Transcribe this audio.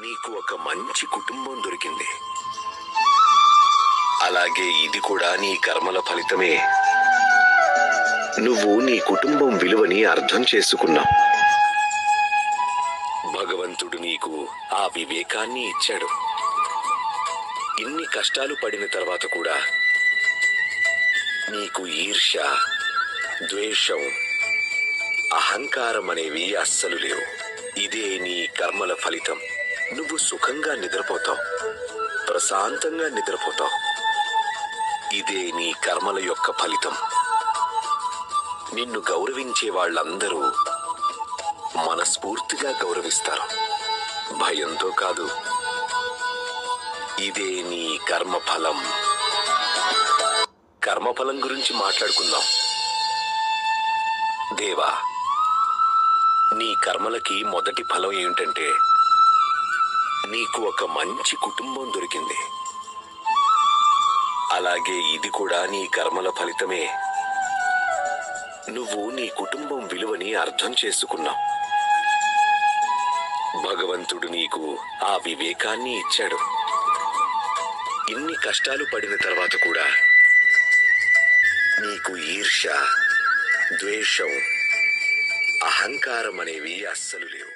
నీకు ఒక మంచి కుటుంబం దొరికింది. అలాగే ఇది కూడా నీ కర్మల ఫలితమే. నువ్వు నీ కుటుంబం విలువని అర్థం చేసుకున్నావు. భగవంతుడు నీకు ఆ వివేకాన్ని ఇచ్చాడు. ఇన్ని కష్టాలు పడిన తర్వాత కూడా నీకు ఈర్ష్య, ద్వేషం, అహంకారం అనేవి అస్సలు లేవు. ఇదే నీ కర్మల ఫలితం. నువ్వు సుఖంగా నిద్రపోతావు, ప్రశాంతంగా నిద్రపోతావు. ఇదే నీ కర్మల యొక్క ఫలితం. నిన్ను గౌరవించే వాళ్ళందరూ మనస్ఫూర్తిగా గౌరవిస్తారు, భయంతో కాదు. ఇదే నీ కర్మఫలం. కర్మఫలం గురించి మాట్లాడుకుందాం. దేవా, నీ కర్మలకి మొదటి ఫలం ఏమిటంటే నీకు ఒక మంచి కుటుంబం దొరికింది. అలాగే ఇది కూడా నీ కర్మల ఫలితమే. నువ్వు నీ కుటుంబం విలువని అర్థం చేసుకున్నావు. భగవంతుడు నీకు ఆ వివేకాన్ని ఇచ్చాడు. ఇన్ని కష్టాలు పడిన తర్వాత కూడా నీకు ఈర్ష్య, ద్వేషం, అహంకారం అనేవి అస్సలు లేవు.